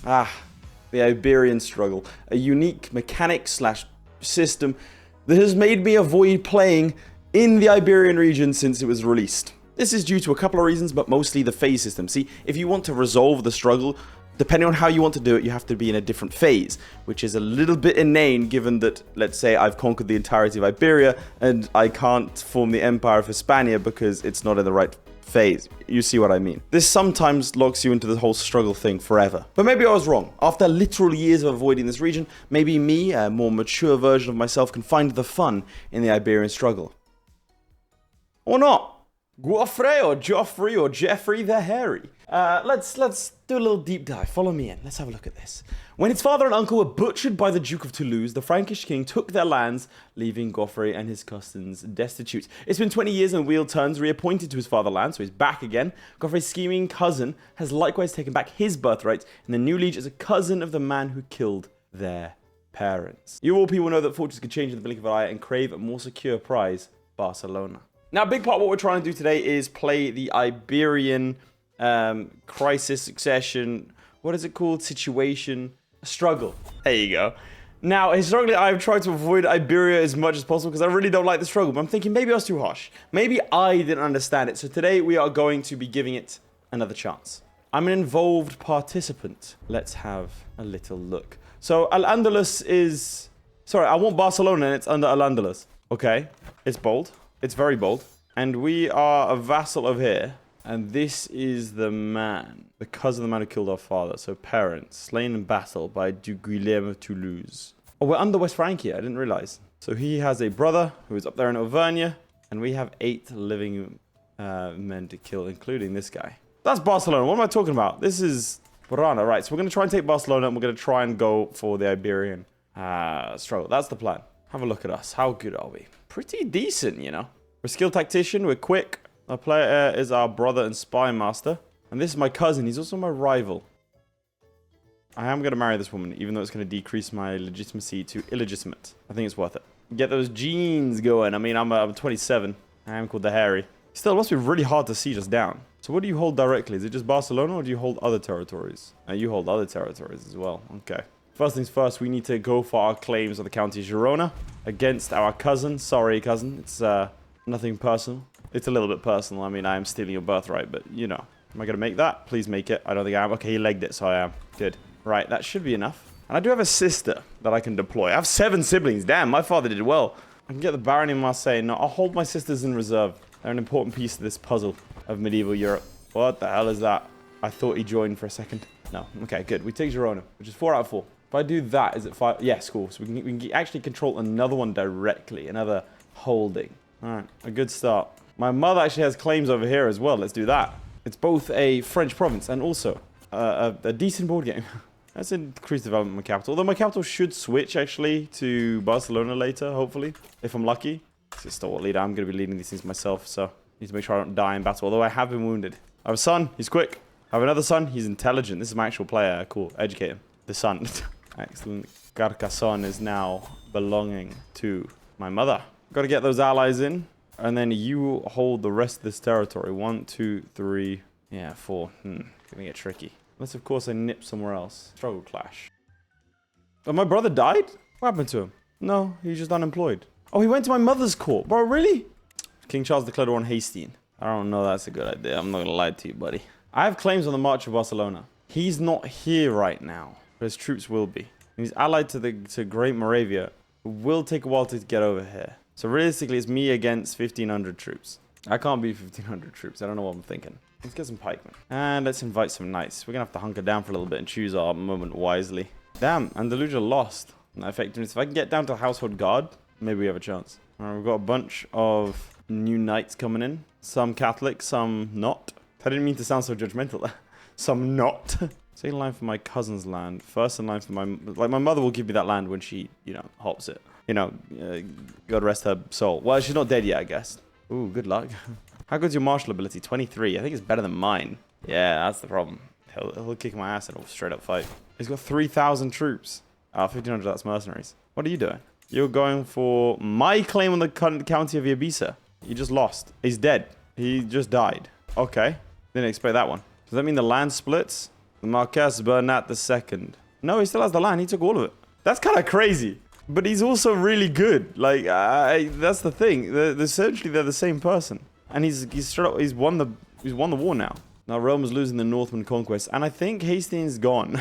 The Iberian Struggle. A unique mechanic/system that has made me avoid playing in the Iberian region since it was released. This is due to a couple of reasons, but mostly the phase system. See, if you want to resolve the struggle, depending on how you want to do it, you have to be in a different phase, which is a little bit inane given that, let's say, I've conquered the entirety of Iberia and I can't form the Empire of Hispania because it's not in the right phase. You see what I mean? This sometimes locks you into the whole struggle thing forever. But maybe I was wrong. After literal years of avoiding this region, maybe me, a more mature version of myself, can find the fun in the Iberian Struggle. Or not. Geoffrey or Joffrey or Jeffrey the Hairy. Let's do a little deep dive. Follow me in. Let's have a look at this. When his father and uncle were butchered by the Duke of Toulouse, the Frankish king took their lands, leaving Geoffrey and his cousins destitute. It's been 20 years and wheel turns, reappointed to his fatherland, so he's back again. Geoffrey's scheming cousin has likewise taken back his birthright, and the new liege is a cousin of the man who killed their parents. You all people know that fortunes can change in the blink of an eye and crave a more secure prize, Barcelona. Now, a big part of what we're trying to do today is play the Iberian crisis, succession, what is it called? Situation, struggle. There you go. Now, historically, I've tried to avoid Iberia as much as possible because I really don't like the struggle, but I'm thinking maybe I was too harsh. Maybe I didn't understand it. So today we are going to be giving it another chance. I'm an involved participant. Let's have a little look. So Al-Andalus is... Sorry, I want Barcelona and it's under Al-Andalus. Okay, it's bold. It's very bold. And we are a vassal of here. And this is the man. The cousin of the man who killed our father. So parents. Slain in battle by Duke Guilherme of Toulouse. Oh, we're under West Francia. I didn't realize. So he has a brother who is up there in Auvergne. And we have 8 living men to kill, including this guy. That's Barcelona. What am I talking about? This is Barcelona. Right, so we're going to try and take Barcelona. And we're going to try and go for the Iberian struggle. That's the plan. Have a look at us. How good are we? Pretty decent, you know. We're a skilled tactician. We're quick. Our player is our brother and spy master. And this is my cousin. He's also my rival. I am going to marry this woman, even though it's going to decrease my legitimacy to illegitimate. I think it's worth it. Get those genes going. I mean, I'm 27. I am called the Hairy. Still, it must be really hard to siege us down. So what do you hold directly? Is it just Barcelona or do you hold other territories? You hold other territories as well. Okay. First things first, we need to go for our claims of the County of Girona against our cousin. Sorry, cousin. It's nothing personal. It's a little bit personal. I mean, I am stealing your birthright, but you know. Am I going to make that? Please make it. I don't think I am. Okay, he legged it, so I am. Good. Right, that should be enough. And I do have a sister that I can deploy. I have 7 siblings. Damn, my father did well. I can get the Baron in Marseille. No, I'll hold my sisters in reserve. They're an important piece of this puzzle of medieval Europe. What the hell is that? I thought he joined for a second. No. Okay, good. We take Girona, which is 4 out of 4. If I do that, is it 5? Yes, cool. So we can actually control another one directly. Another holding. All right, a good start. My mother actually has claims over here as well. Let's do that. It's both a French province and also a decent board game. That's increased development of my capital. Although my capital should switch, actually, to Barcelona later, hopefully. If I'm lucky. It's a stalwart leader. I'm going to be leading these things myself, so need to make sure I don't die in battle. Although I have been wounded. I have a son. He's quick. I have another son. He's intelligent. This is my actual player. Cool. Educate him. The son. Excellent. Carcassonne is now belonging to my mother. Got to get those allies in. And then you hold the rest of this territory. 1, 2, 3. Yeah, 4. Gonna get tricky. Unless, of course, I nip somewhere else. Struggle clash. Oh, my brother died? What happened to him? No, he's just unemployed. Oh, he went to my mother's court. Bro, really? King Charles declared war on Hastings. I don't know that's a good idea. I'm not going to lie to you, buddy. I have claims on the March of Barcelona. He's not here right now, but his troops will be. And he's allied to Great Moravia. It will take a while to get over here. So realistically, it's me against 1,500 troops. I can't beat 1,500 troops. I don't know what I'm thinking. Let's get some pikemen. And let's invite some knights. We're going to have to hunker down for a little bit and choose our moment wisely. Damn, Andalusia lost. No effectiveness. If I can get down to a household guard, maybe we have a chance. All right, we've got a bunch of new knights coming in. Some Catholic, some not. I didn't mean to sound so judgmental there. Some not. Second in line for my cousin's land. First in line for my... Like, my mother will give me that land when she, you know, hops it. You know, God rest her soul. Well, she's not dead yet, I guess. Ooh, good luck. How good's your martial ability? 23. I think it's better than mine. Yeah, that's the problem. He'll kick my ass in a straight up fight. He's got 3,000 troops. 1,500, that's mercenaries. What are you doing? You're going for my claim on the county of Ibiza. You just lost. He's dead. He just died. Okay. Didn't expect that one. Does that mean the land splits? The Marquess Bernat II. No, he still has the land. He took all of it. That's kind of crazy. But he's also really good. Like, that's the thing. Essentially, they're the same person. And he's won the war now. Now Rome is losing the Northman conquest, and I think Hastings gone,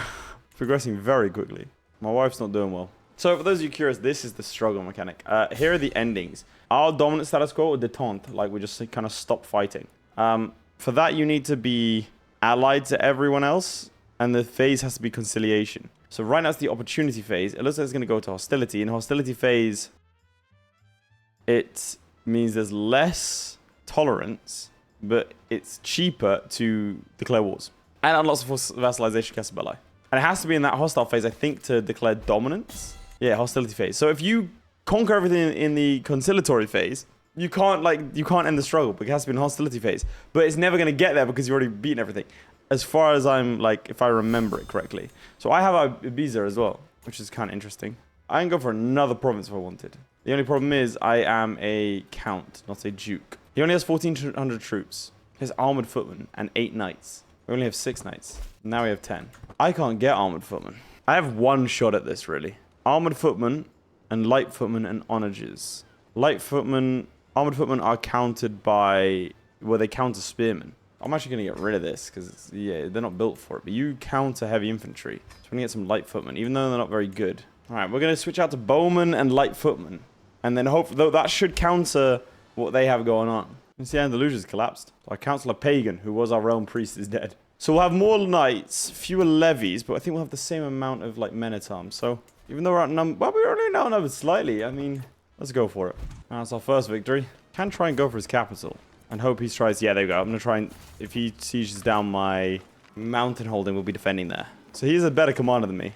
progressing very quickly. My wife's not doing well. So for those of you curious, this is the struggle mechanic. Here are the endings. Our dominant status quo or detente, like we just kind of stop fighting. For that, you need to be allied to everyone else, and the phase has to be conciliation. So right now it's the opportunity phase. It looks like it's going to go to hostility. In hostility phase, it means there's less tolerance, but it's cheaper to declare wars. And unlocks the vassalization Casabella. And it has to be in that hostile phase, I think, to declare dominance. Yeah, hostility phase. So if you conquer everything in the conciliatory phase, you can't end the struggle, but it has to be in hostility phase. But it's never going to get there because you've already beaten everything. As far as I'm, like, if I remember it correctly. So I have Ibiza as well, which is kind of interesting. I can go for another province if I wanted. The only problem is I am a count, not a duke. He only has 1,400 troops. He has armored footmen and 8 knights. We only have 6 knights. Now we have 10. I can't get armored footmen. I have one shot at this, really. Armored footmen and light footmen and onagers. Armored footmen are countered by, well, they counter spearmen. I'm actually going to get rid of this because, yeah, they're not built for it. But you counter heavy infantry. So we're going to get some light footmen, even though they're not very good. All right, we're going to switch out to bowmen and light footmen. And then hope, though that should counter what they have going on. You see, Andalusia's collapsed. Our Councillor Pagan, who was our realm priest, is dead. So we'll have more knights, fewer levies, but I think we'll have the same amount of, like, men-at-arms. So even though we're outnumbered, well, we're only outnumbered slightly. I mean, let's go for it. That's our first victory. Can try and go for his capital. And hope he tries, yeah, there we go. I'm going to try and, if he sieges down my mountain holding, we'll be defending there. So he's a better commander than me.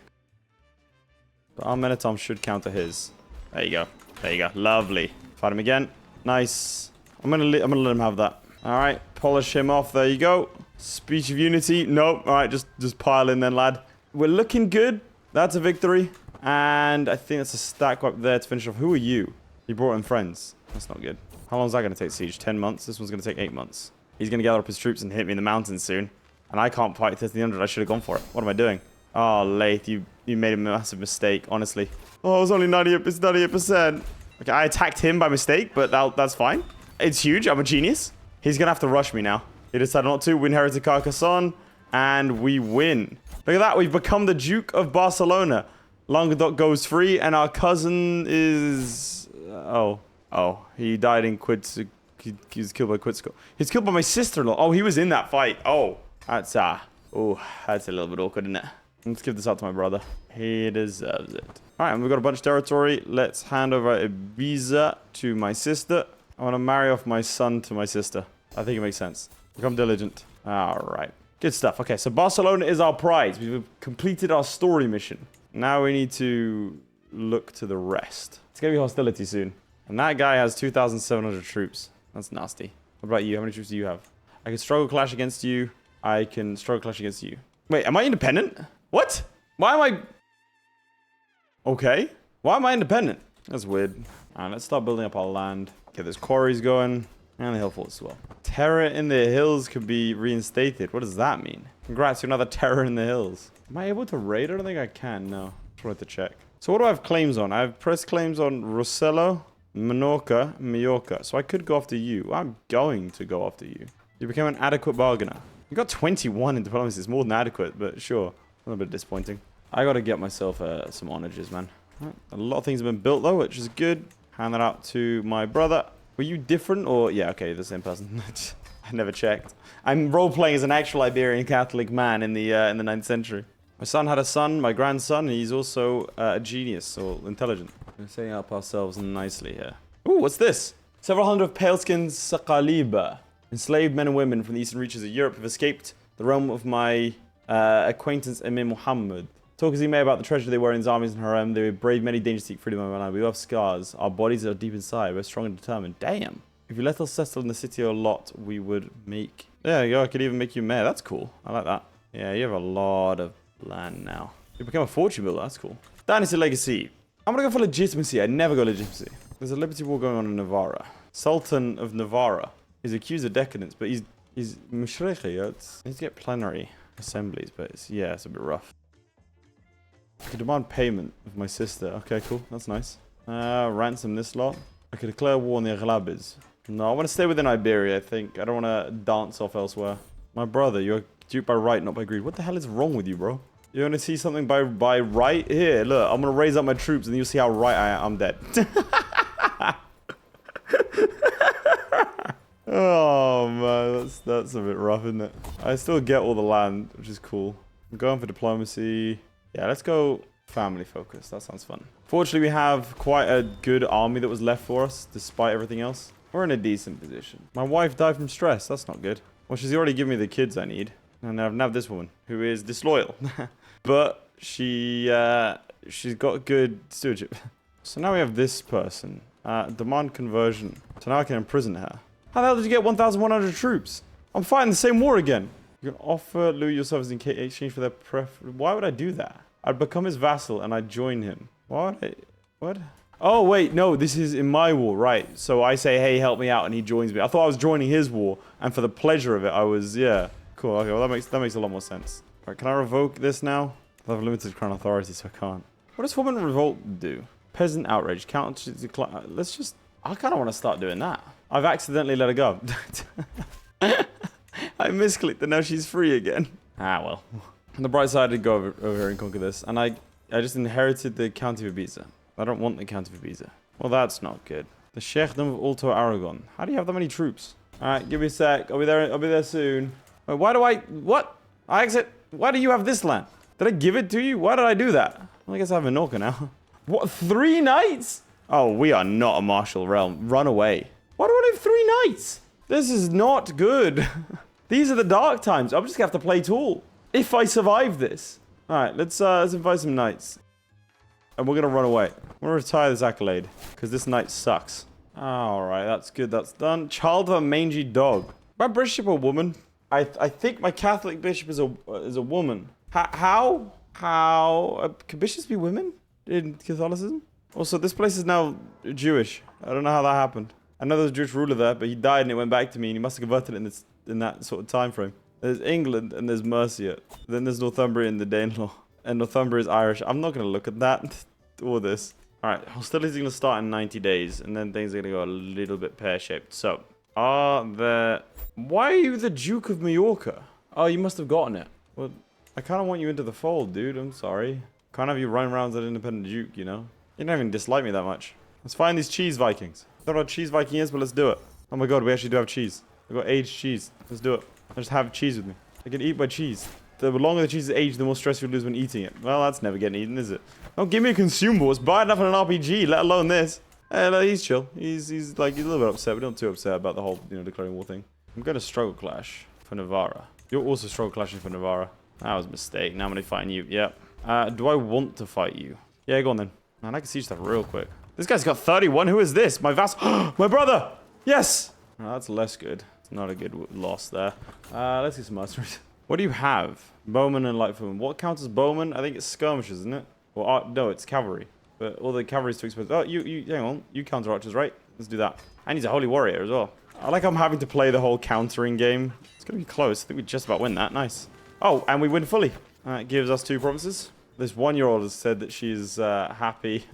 But our men-at-arms should counter his. There you go. There you go. Lovely. Fight him again. Nice. I'm gonna let him have that. All right, polish him off. There you go. Speech of unity. Nope. All right, just pile in then, lad. We're looking good. That's a victory. And I think that's a stack up there to finish off. Who are you? You brought in friends. That's not good. How long is that going to take, siege? 10 months? This one's going to take 8 months. He's going to gather up his troops and hit me in the mountains soon. And I can't fight 1300. I should have gone for it. What am I doing? Oh, Laith, you made a massive mistake, honestly. Oh, it was only 98%. Okay, I attacked him by mistake, but that's fine. It's huge. I'm a genius. He's going to have to rush me now. He decided not to. We inherited Carcassonne, and we win. Look at that. We've become the Duke of Barcelona. Languedoc goes free, and our cousin is... Oh, he died in Quid... He was killed by Quidsical. He's killed by my sister-in-law. Oh, he was in that fight. Oh, that's a little bit awkward, isn't it? Let's give this out to my brother. He deserves it. All right, and we've got a bunch of territory. Let's hand over Ibiza to my sister. I want to marry off my son to my sister. I think it makes sense. Become diligent. All right. Good stuff. Okay, so Barcelona is our prize. We've completed our story mission. Now we need to look to the rest. It's going to be hostility soon. And that guy has 2,700 troops. That's nasty. What about you? How many troops do you have? I can struggle clash against you. I can struggle clash against you. Wait, am I independent? What? Why am I... Okay. Why am I independent? That's weird. All right, let's start building up our land. Get those quarries going. And the hill forts as well. Terror in the hills could be reinstated. What does that mean? Congrats, you're another terror in the hills. Am I able to raid? I don't think I can, no. Just wanted to check. So what do I have claims on? I have press claims on Rossello, Menorca, Mallorca. So I could go after you. I'm going to go after you. You became an adequate bargainer. You got 21 in diplomacy. It's more than adequate, but sure. A little bit disappointing. I got to get myself some onages, man. Right. A lot of things have been built, though, which is good. Hand that out to my brother. Were you different or... Yeah, okay, the same person. I never checked. I'm role-playing as an actual Iberian Catholic man in the 9th century. My son had a son, my grandson. He's also a genius or intelligent. We're setting up ourselves nicely here. Ooh, what's this? Several hundred pale-skinned Saqaliba, enslaved men and women from the eastern reaches of Europe, have escaped the realm of my acquaintance Emir Muhammad. Talk as he may about the treasure they were in his armies and harem. They braved many dangers to seek freedom of our land. We have scars. Our bodies are deep inside. We're strong and determined. Damn. If you let us settle in the city a lot, we would make... There you go. I could even make you mayor. That's cool. I like that. Yeah, you have a lot of land now. You become a fortune builder. That's cool. Dynasty legacy. I'm going to go for legitimacy. I never go legitimacy. There's a liberty war going on in Navarra. Sultan of Navarra. He's accused of decadence, but he's Mushrikhi. He needs to get plenary. assemblies, but it's, yeah, it's a bit rough. I could demand payment of my sister. Okay, cool. That's nice. Ransom this lot. I could declare war on the Aghlabis. No, I want to stay within Iberia, I think. I don't want to dance off elsewhere. My brother, you're duped by Wright, not by greed. What the hell is wrong with you, bro? You want to see something by Wright? Here, look. I'm going to raise up my troops, and you'll see how right I am. I'm dead. Oh, man. That's a bit rough, isn't it? I still get all the land, which is cool. I'm going for diplomacy. Yeah, let's go family focus. That sounds fun. Fortunately, we have quite a good army that was left for us, despite everything else. We're in a decent position. My wife died from stress. That's not good. Well, she's already given me the kids I need. And I've nabbed this woman, who is disloyal. But she's got good stewardship. So now we have this person. Demand conversion. So now I can imprison her. How the hell did you get 1,100 troops? I'm fighting the same war again. You can offer Louis your services in exchange for their preference. Why would I do that? I'd become his vassal and I'd join him. What? What? Oh, wait. No, this is in my war, right? So I say, hey, help me out, and he joins me. I thought I was joining his war, and for the pleasure of it, I was, yeah. Cool. Okay, well, that makes a lot more sense. All right, can I revoke this now? I have limited crown authority, so I can't. What does Foreman Revolt do? Peasant outrage. Counter to decline. Let's just... I kind of want to start doing that. I've accidentally let her go. I misclicked and now she's free again. Ah, well. On the bright side, I did go over here and conquer this. And I just inherited the County of Ibiza. I don't want the County of Ibiza. Well, that's not good. The Sheikhdom of Alto Aragon. How do you have that many troops? Alright, give me a sec. I'll be there soon. Wait, why do I... What? I exit... Why do you have this land? Did I give it to you? Why did I do that? Well, I guess I have Menorca now. What? 3 knights? Oh, we are not a martial realm. Run away. Why do I have 3 knights? This is not good. These are the dark times. I'm just gonna have to play tall. If I survive this. Alright, let's invite some knights. And we're gonna run away. I'm gonna retire this accolade. Because this knight sucks. Alright, that's good. That's done. Child of a mangy dog. My bishop a woman? I think my Catholic bishop is a woman. How? Can bishops be women in Catholicism? Also, this place is now Jewish. I don't know how that happened. I know there's a Jewish ruler there, but he died and it went back to me, and he must have converted it in that sort of time frame. There's England and there's Mercia. Then there's Northumbria and the Danelaw. And Northumbria is Irish. I'm not going to look at that or this. Alright, hostilities are going to start in 90 days, and then things are going to go a little bit pear-shaped. So, why are you the Duke of Majorca? Oh, you must have gotten it. Well, I kind of want you into the fold, dude. I'm sorry. Can't have you running around as an independent Duke, you know? You don't even dislike me that much. Let's find these cheese Vikings. I don't know what cheese Viking is, but let's do it. Oh my god, we actually do have cheese. I got aged cheese. Let's do it. I just have cheese with me. I can eat my cheese. The longer the cheese is aged, the more stress you lose when eating it. Well, that's never getting eaten, is it? Don't give me a consumable. It's bad enough in an RPG, let alone this. Hey, he's chill. He's a little bit upset, but not too upset about the whole, declaring war thing. I'm going to struggle clash for Navarra. You're also struggle clashing for Navarra. That was a mistake. Now I'm going to fight you. Yep. Do I want to fight you? Yeah, go on then. Man, I can siege stuff real quick. This guy's got 31. Who is this? My vassal. My brother. Yes. Oh, that's less good. It's not a good loss there. Let's get some mercenaries. What do you have? Bowman and light footmen. What counts as bowman? I think it's skirmishers, isn't it? Well, no, it's cavalry. But all the cavalry is too expensive. Oh, hang on. You counter archers, right? Let's do that. And he's a holy warrior as well. I like I'm having to play the whole countering game. It's going to be close. I think we just about win that. Nice. Oh, and we win fully. That gives us 2 provinces. This 1-year-old has said that she's happy.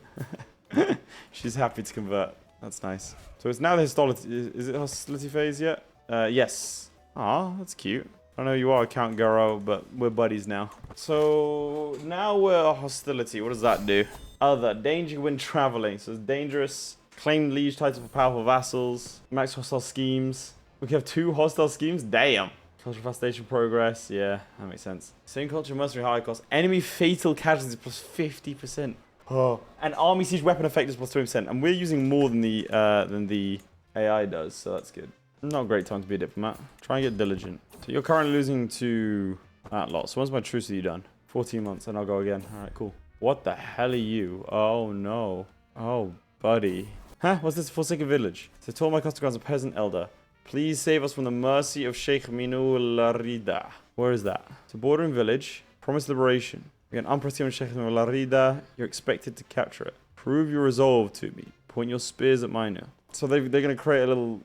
She's happy to convert. That's nice. So it's now the hostility. Is it hostility phase yet? Yes. Aw, that's cute. I know you are Count Garo, but we're buddies now. So now we're hostility. What does that do? Other. Danger when traveling. So it's dangerous. Claim liege title for powerful vassals. Max hostile schemes. We can have 2 hostile schemes? Damn. Culture fascination progress. Yeah, that makes sense. Same culture mercenary high cost. Enemy fatal casualties plus 50%. Oh. And army siege weapon effect is plus 20%. And we're using more than the AI does, so that's good. Not a great time to be a diplomat. Try and get diligent. So you're currently losing to that lot. So when's my truce with you done? 14 months, and I'll go again. Alright, cool. What the hell are you? Oh no. Oh, buddy. Huh? What's this? Forsaken village. So told my customers a peasant elder. Please save us from the mercy of Sheikh Minu Larida. Where is that? It's a bordering village. Promise liberation. Again, unprecedented Sheikh Minu Larida. You're expected to capture it. Prove your resolve to me. Point your spears at mine now. So they're going to create a little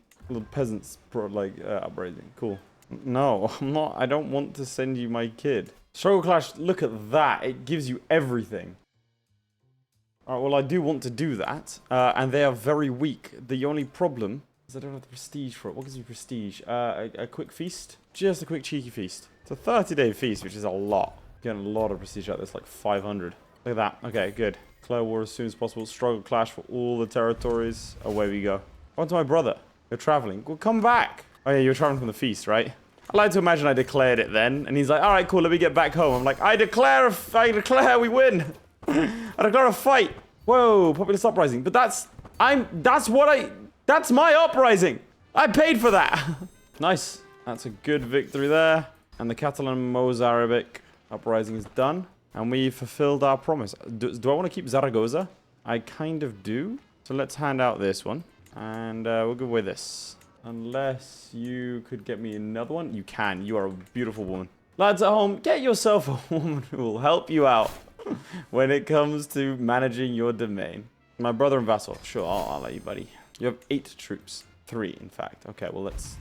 peasants uprising. Cool. No, I'm not. I don't want to send you my kid. Struggle Clash, look at that. It gives you everything. Alright, well, I do want to do that. And they are very weak. The only problem is I don't have the prestige for it. What gives you prestige? A quick feast? Just a quick cheeky feast. It's a 30-day feast, which is a lot. Getting a lot of prestige out of this, like 500. Look at that. Okay, good. Declare war as soon as possible. Struggle Clash for all the territories. Away we go. I went to my brother. You're traveling. Well, come back. Oh, yeah, you're traveling from the feast, right? I like to imagine I declared it then. And he's like, all right, cool, let me get back home. I'm like, I declare we win. I declare a fight. Whoa, populist uprising. But that's my uprising. I paid for that. Nice. That's a good victory there. And the Catalan Mozarabic uprising is done. And we fulfilled our promise. Do I want to keep Zaragoza? I kind of do. So let's hand out this one. And we'll go with this. Unless you could get me another one. You can. You are a beautiful woman. Lads at home, get yourself a woman who will help you out when it comes to managing your domain. My brother and vassal. Sure, I'll let you, buddy. You have 8 troops. 3, in fact. Okay, well, let's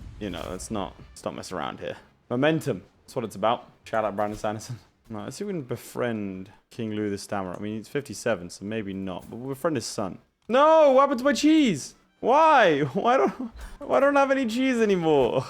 not mess around here. Momentum. That's what it's about. Shout out Brandon Sanderson. No, let's see if we can befriend King Louis the Stammerer. I mean, he's 57, so maybe not. But we'll befriend his son. No! What happened to my cheese? Why? Why don't I have any cheese anymore?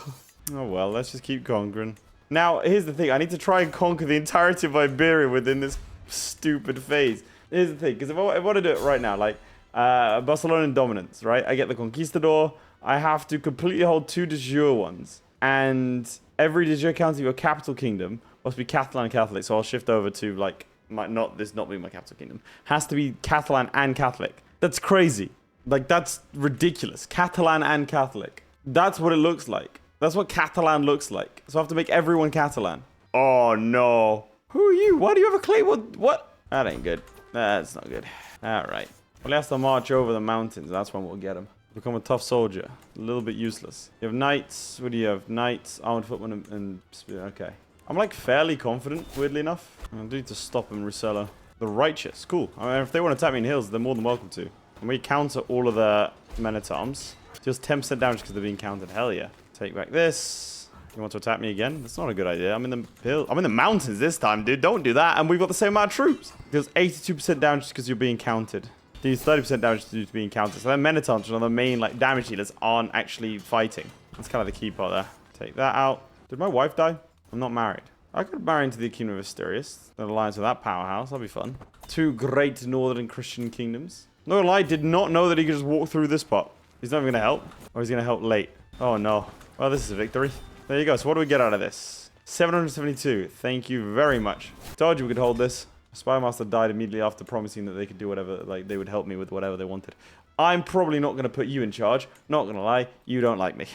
Oh well, let's just keep conquering. Now, here's the thing. I need to try and conquer the entirety of Iberia within this stupid phase. Here's the thing, because if I want to do it right now, like Barcelona dominance, right? I get the Conquistador. I have to completely hold 2 de jure ones. And every de jure county of your capital kingdom must be Catalan Catholic. So I'll shift over to, like, not being my capital kingdom. Has to be Catalan and Catholic. That's crazy. Like, that's ridiculous. Catalan and Catholic. That's what it looks like. That's what Catalan looks like. So I have to make everyone Catalan. Oh, no. Who are you? Why do you have a claim? What? That ain't good. That's not good. All right. Well, he has to march over the mountains. That's when we'll get him. Become a tough soldier. A little bit useless. You have knights. What do you have? Knights, armored footmen, and spear. Okay. I'm, like, fairly confident, weirdly enough. I do need to stop him, Rusella. The righteous. Cool. I mean, if they want to attack me in hills, they're more than welcome to. And we counter all of their men-at-arms. Just 10% damage because they're being countered. Hell yeah. Take back this. You want to attack me again? That's not a good idea. I'm in the hill. I'm in the mountains this time, dude. Don't do that. And we've got the same amount of troops. Deals 82% damage because you're being counted. Deals 30% damage due to being counted. So their men-at-arms, one of the main like damage dealers, aren't actually fighting. That's kind of the key part there. Take that out. Did my wife die? I'm not married. I could marry into the Kingdom of Asturias. An alliance with that powerhouse. That'll be fun. 2 great northern Christian kingdoms. No gonna lie, did not know that he could just walk through this part. He's not even gonna help. Or he's gonna help late. Oh no. Well, this is a victory. There you go. So what do we get out of this? 772. Thank you very much. Told you we could hold this. Spymaster died immediately after promising that they could do whatever, like they would help me with whatever they wanted. I'm probably not gonna put you in charge. Not gonna lie, you don't like me.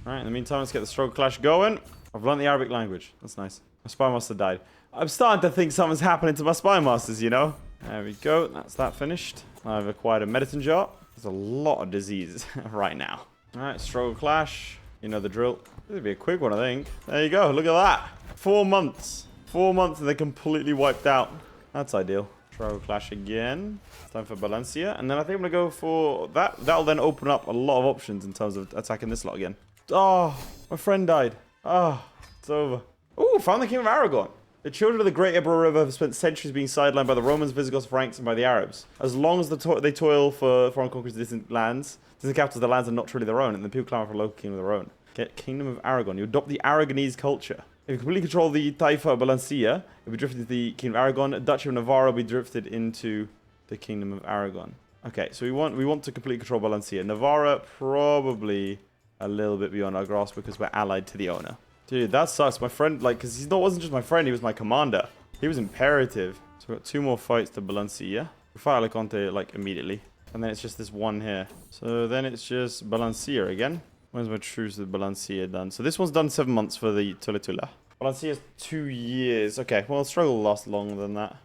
Alright, in the meantime, let's get the Struggle Clash going. I've learned the Arabic language. That's nice. My Spymaster died. I'm starting to think something's happening to my Spymasters, you know? There we go. That's that finished. I've acquired a medicine jar. There's a lot of disease right now. Alright, Struggle Clash. You know the drill. This would be a quick one, I think. There you go. Look at that. 4 months. 4 months and they're completely wiped out. That's ideal. Struggle Clash again. It's time for Valencia. And then I think I'm going to go for that. That'll then open up a lot of options in terms of attacking this lot again. Oh, my friend died. Oh, it's over. Ooh, found the King of Aragon. The children of the Great Ebro River have spent centuries being sidelined by the Romans, Visigoths, Franks, and by the Arabs. As long as they toil for foreign conquest of distant lands, distant capitals, the lands are not truly their own, and the people clamor for a local kingdom of their own. Get Kingdom of Aragon. You adopt the Aragonese culture. If you completely control the Taifa of Valencia, you'll be drifted to the Kingdom of Aragon. Duchy of Navarra will be drifted into the Kingdom of Aragon. Okay, so we want to completely control Valencia. Navarra, probably a little bit beyond our grasp because we're allied to the owner. Dude, that sucks. My friend, like, because he wasn't just my friend, he was my commander. He was imperative. So we've got 2 more fights to Valencia. We fight Alicante, like, immediately. And then it's just this one here. So then it's just Valencia again. When's my truce with Valencia done? So this one's done 7 months for the Tula. Valencia's 2 years. Okay, well, struggle will last longer than that.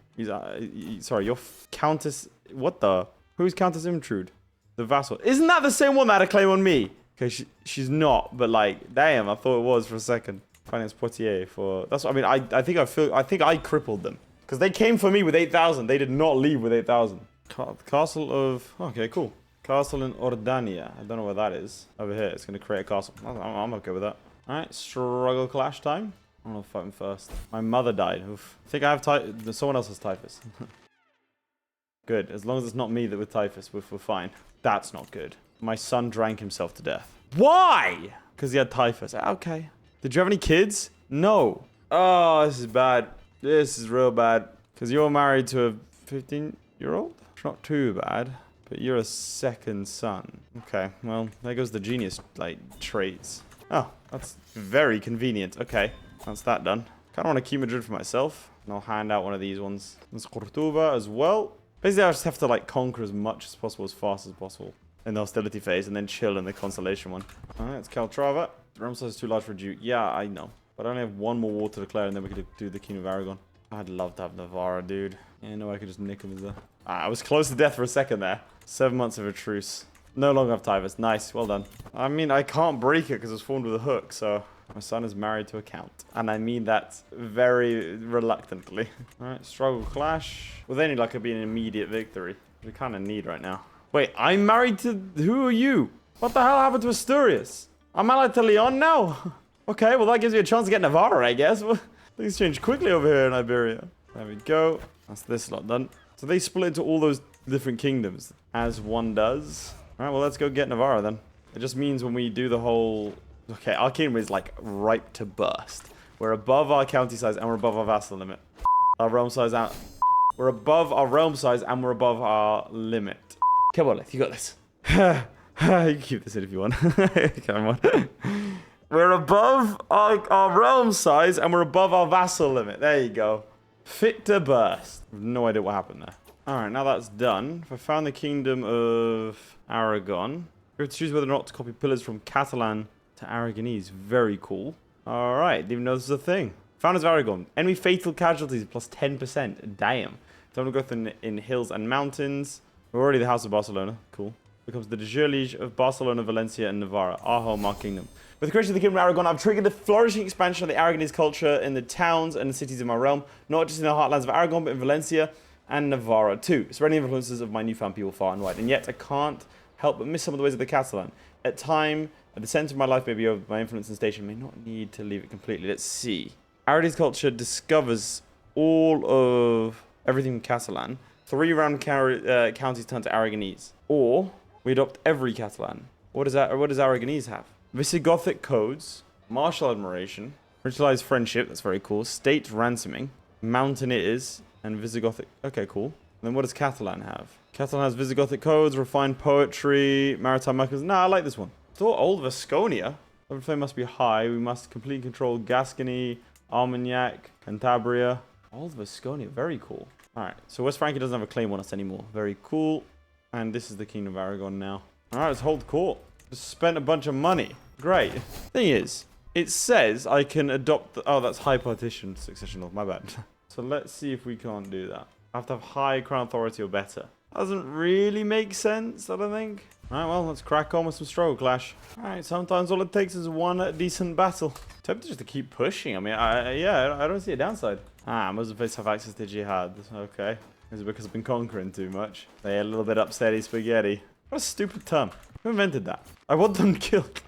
Sorry, your Countess... What the... Who's Countess Imtrude? The vassal. Isn't that the same one that had a claim on me? Okay, she's not, but like, damn, I thought it was for a second. Finance Poitiers for... That's what I mean, I think I crippled them. Because they came for me with 8,000. They did not leave with 8,000. Castle of... Okay, cool. Castle in Ordania. I don't know where that is. Over here. It's going to create a castle. I'm okay with that. Alright, struggle clash time. I don't know if fight him first. My mother died. Oof. I think I have someone else has typhus. Good. As long as it's not me that with typhus, we're fine. That's not good. My son drank himself to death. Why? Because he had typhus. Okay. Did you have any kids? No. Oh, this is bad. This is real bad. Because you're married to a 15-year-old? It's not too bad. But you're a second son. Okay, well, there goes the genius, like, traits. Oh, that's very convenient. Okay, that's that done. Kind of want to keep Madrid for myself. And I'll hand out one of these ones. There's Cordoba as well. Basically, I just have to, like, conquer as much as possible, as fast as possible. In the hostility phase, and then chill in the consolation one. Alright, it's Caltrava. Realm size is too large for Duke. Yeah, I know. But I only have one more war to declare, and then we could do the King of Aragon. I'd love to have Navarra, dude. Yeah, no, I could just nick him as a... Ah, I was close to death for a second there. 7 months of a truce. No longer have typhus. Nice, well done. I mean, I can't break it because it's formed with a hook, so... My son is married to a count. And I mean that very reluctantly. Alright, struggle clash. Well, then you'd like to be an immediate victory. We kind of need right now. Wait, I'm married to... Who are you? What the hell happened to Asturias? I'm allied to Leon now? Okay, well that gives me a chance to get Navarra, I guess. Things change quickly over here in Iberia. There we go. That's this lot done. So they split into all those different kingdoms, as one does. Alright, well let's go get Navarra then. It just means when we do the whole... Okay, our kingdom is like ripe to burst. We're above our county size and we're above our vassal limit. Our realm size out. We're above our realm size and we're above our limit. Come on, Laith, you got this. You can keep this in if you want. Come on. We're above our realm size and we're above our vassal limit. There you go. Fit to burst. No idea what happened there. Alright, now that's done. If I found the kingdom of Aragon, we have to choose whether or not to copy pillars from Cutaline to Aragonese. Very cool. Alright, didn't even know this was a thing. Founders of Aragon. Enemy fatal casualties plus 10%. Damn. Total growth in hills and mountains. We're already the House of Barcelona. Cool. Becomes the de jure liege of Barcelona, Valencia, and Navarra. Our home, our kingdom. With the creation of the Kingdom of Aragon, I've triggered the flourishing expansion of the Aragonese culture in the towns and the cities of my realm. Not just in the heartlands of Aragon, but in Valencia and Navarra too. Spreading influences of my newfound people far and wide. And yet, I can't help but miss some of the ways of the Catalan. At the center of my life may be over, my influence and station may not need to leave it completely. Let's see. Aragonese culture discovers all of everything in Catalan. 3 round counties turn to Aragonese. Or we adopt every Catalan. What does Aragonese have? Visigothic codes, martial admiration, ritualized friendship, that's very cool, state ransoming, mountaineers, and Visigothic. Okay, cool. And then what does Catalan have? Catalan has Visigothic codes, refined poetry, maritime markers. Nah, I like this one. Still old Vasconia. Level flame must be high. We must completely control Gascony, Armagnac, Cantabria. Old Vasconia, very cool. Alright, so West Francia doesn't have a claim on us anymore. Very cool. And this is the Kingdom of Aragon now. Alright, let's hold court. Just spent a bunch of money. Great. Thing is, it says I can adopt the... Oh, that's high partition succession law. My bad. So let's see if we can't do that. I have to have high crown authority or better. Doesn't really make sense, I don't think. Alright, well, let's crack on with some struggle clash. Alright, sometimes all it takes is one decent battle. Tempted just to keep pushing. I mean, yeah, I don't see a downside. Muslim faiths have access to jihad. Okay. Is it because I've been conquering too much? They're a little bit upsetty spaghetti. What a stupid term. Who invented that? I want them killed.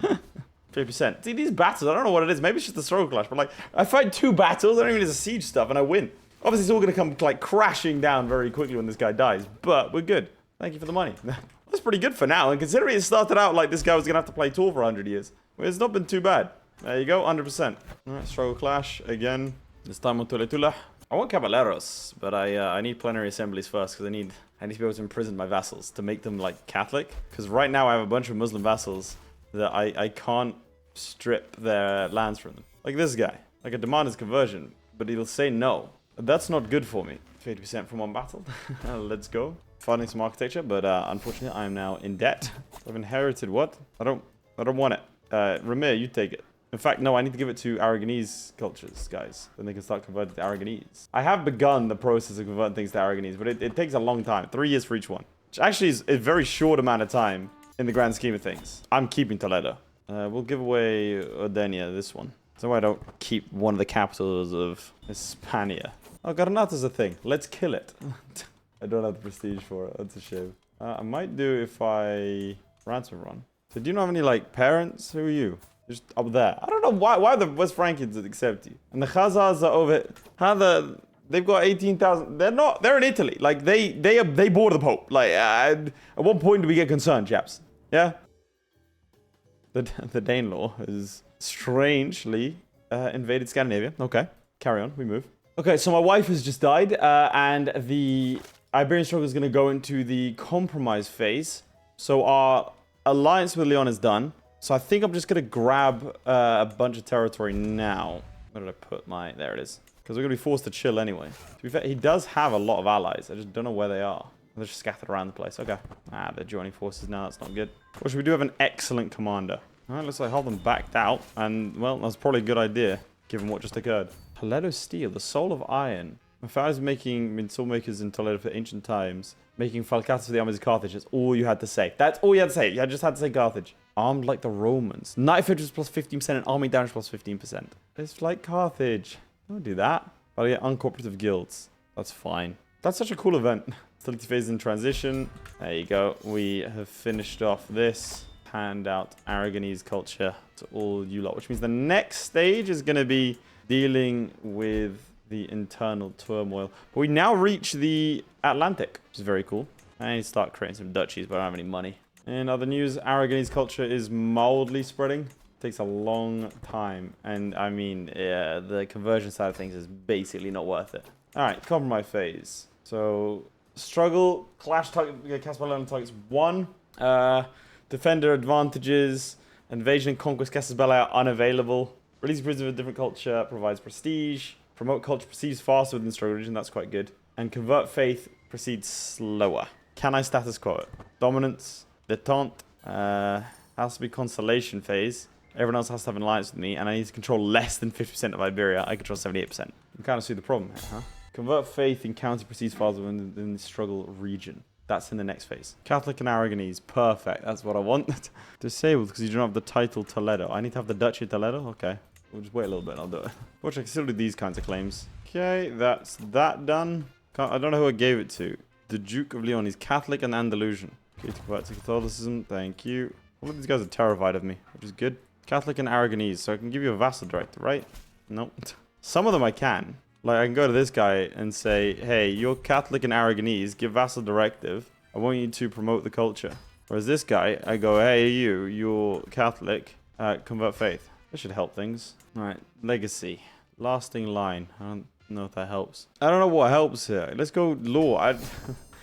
50%. See, these battles, I don't know what it is. Maybe it's just a struggle clash, but like, I fight 2 battles, I don't even need the siege stuff, and I win. Obviously, it's all going to come like crashing down very quickly when this guy dies, but we're good. Thank you for the money. That's pretty good for now, and considering it started out like this guy was going to have to play Tour for 100 years, well, it's not been too bad. There you go, 100%. Alright, struggle clash again. This time on Tuletula. I want caballeros, but I need plenary assemblies first because I need to be able to imprison my vassals to make them like Catholic. Because right now I have a bunch of Muslim vassals that I can't strip their lands from them. Like this guy. Like I demand his conversion, but he'll say no. That's not good for me. 50% from one battle. Let's go. Finding some architecture, but unfortunately I am now in debt. I've inherited what? I don't want it. Ramir, you take it. In fact, no, I need to give it to Aragonese cultures, guys. Then they can start converting to Aragonese. I have begun the process of converting things to Aragonese, but it takes a long time. 3 years for each one. Which actually is a very short amount of time in the grand scheme of things. I'm keeping Toledo. We'll give away Ordenia, this one. So I don't keep one of the capitals of Hispania. Oh, Granada's a thing. Let's kill it. I don't have the prestige for it. That's a shame. I might do if I ransom run. So do you not have any, like, parents? Who are you? Just up there. I don't know why the West Frankians would accept you. And the Khazars are over here. They've got 18,000. They're in Italy. Like, they border the Pope. Like, at what point do we get concerned, chaps? Yeah? The Danelaw has strangely invaded Scandinavia. Okay, carry on. We move. Okay, so my wife has just died, and the Iberian Struggle is going to go into the compromise phase. So our alliance with Leon is done. So I think I'm just going to grab a bunch of territory now. Where did I put my... There it is. Because we're going to be forced to chill anyway. To be fair, he does have a lot of allies. I just don't know where they are. They're just scattered around the place. Okay. They're joining forces now. That's not good. Which we do have an excellent commander. Alright, looks like Halden backed out. And, well, that's probably a good idea, given what just occurred. Toledo Steel, the soul of iron. My father's making sword makers in Toledo for ancient times. Making falcatas for the armies of Carthage. That's all you had to say. That's all you had to say. You just had to say Carthage. Armed like the Romans. Knight efficiency plus 15% and army damage plus 15%. It's like Carthage. Don't do that. But I get uncooperative guilds. That's fine. That's such a cool event. Hostility phase in transition. There you go. We have finished off this. Hand out Aragonese culture to all you lot. Which means the next stage is going to be dealing with the internal turmoil. But we now reach the Atlantic, which is very cool. I need to start creating some duchies, but I don't have any money. In other news, Aragonese culture is mildly spreading. Takes a long time. And I mean, yeah, the conversion side of things is basically not worth it. Alright, compromise phase. So, struggle, clash target, cast by land targets 1. Defender advantages, invasion and conquest casters belli are unavailable. Release prisoners of a different culture provides prestige. Promote culture proceeds faster within the struggle region, that's quite good. And convert faith proceeds slower. Can I status quo it? Dominance, detente, has to be consolidation phase. Everyone else has to have an alliance with me, and I need to control less than 50% of Iberia. I control 78%. You kind of see the problem here, huh? Convert faith in county proceeds faster within the struggle region. That's in the next phase. Catholic and Aragonese. Perfect. That's what I want. Disabled because you don't have the title Toledo. I need to have the Duchy of Toledo? Okay. We'll just wait a little bit and I'll do it. Which I can still do these kinds of claims. Okay, that's that done. I don't know who I gave it to. The Duke of Leon. He's Catholic and Andalusian. Okay, to convert to Catholicism. Thank you. All of these guys are terrified of me, which is good. Catholic and Aragonese. So I can give you a vassal directive, right? Nope. Some of them I can. Like, I can go to this guy and say, hey, you're Catholic and Aragonese, give vassal directive. I want you to promote the culture. Whereas this guy, I go, hey, you're Catholic, convert faith. This should help things. All right, legacy. Lasting line. I don't know if that helps. I don't know what helps here. Let's go law.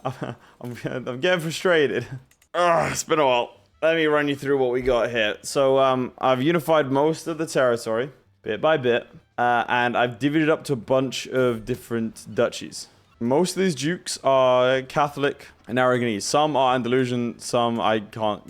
I'm getting frustrated. Ugh, it's been a while. Let me run you through what we got here. So, I've unified most of the territory, bit by bit. And I've divided up to a bunch of different duchies. Most of these dukes are Catholic and Aragonese. Some are Andalusian, some I can't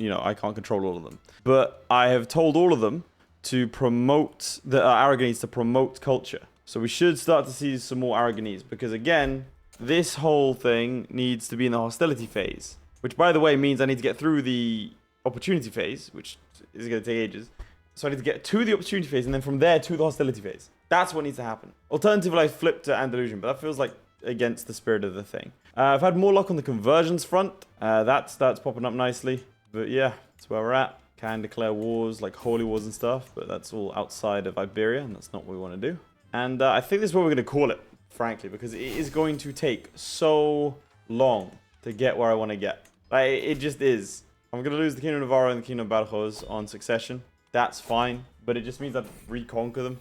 control all of them. But I have told all of them to promote the Aragonese to promote culture. So we should start to see some more Aragonese because again, this whole thing needs to be in the hostility phase, which by the way means I need to get through the opportunity phase, which is going to take ages. So I need to get to the opportunity phase and then from there to the hostility phase. That's what needs to happen. Alternatively, I flip to Andalusian, but that feels like against the spirit of the thing. I've had more luck on the conversions front. That's popping up nicely. But yeah, that's where we're at. Can declare wars, like holy wars and stuff, but that's all outside of Iberia, and that's not what we want to do. And I think this is what we're going to call it, frankly, because it is going to take so long to get where I want to get. Like, it just is. I'm going to lose the Kingdom of Navarra and the Kingdom of Badajoz on succession. That's fine, but it just means I'd reconquer them.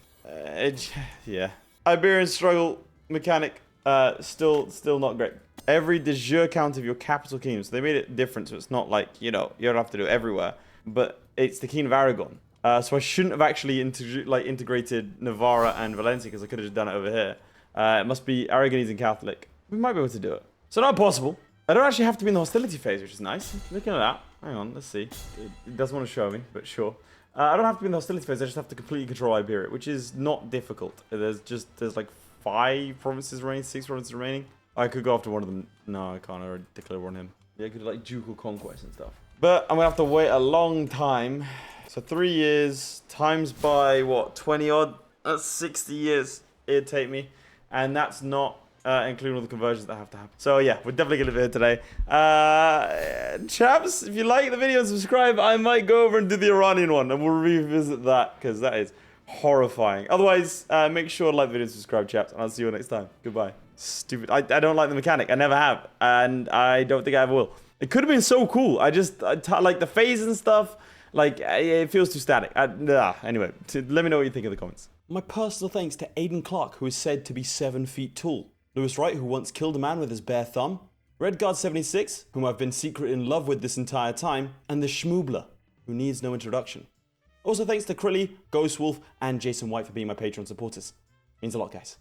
Yeah. Iberian Struggle mechanic, still not great. Every de jure county of your capital kingdom, so they made it different, so it's not like, you don't have to do it everywhere, but it's the King of Aragon. So I shouldn't have actually integrated Navarra and Valencia, because I could have just done it over here. It must be Aragonese and Catholic. We might be able to do it. So not possible. I don't actually have to be in the hostility phase, which is nice. Looking at that. Hang on, let's see. It doesn't want to show me, but sure. I don't have to be in the hostility phase, I just have to completely control Iberia, which is not difficult. There's like 5 provinces remaining, 6 provinces remaining. I could go after one of them. No, I can't. I already declared war on him. Yeah, I could do like ducal conquest and stuff. But I'm going to have to wait a long time. So 3 years times by, what, 20 odd? That's 60 years it'd take me. And that's not including all the conversions that have to happen. So yeah, we're definitely going to leave it here today. Chaps, if you like the video and subscribe, I might go over and do the Iranian one, and we'll revisit that, because that is horrifying. Otherwise, make sure to like the video and subscribe, chaps, and I'll see you next time. Goodbye. Stupid. I don't like the mechanic. I never have, and I don't think I ever will. It could have been so cool. I like the phase and stuff. Like, it feels too static. Anyway, let me know what you think in the comments. My personal thanks to Aiden Clark, who is said to be 7 feet tall. Wright, who once killed a man with his bare thumb. Redguard76, whom I've been secretly in love with this entire time. And the Schmoobler, who needs no introduction. Also thanks to Crilly, Ghostwolf, and Jason White for being my Patreon supporters. Means a lot, guys.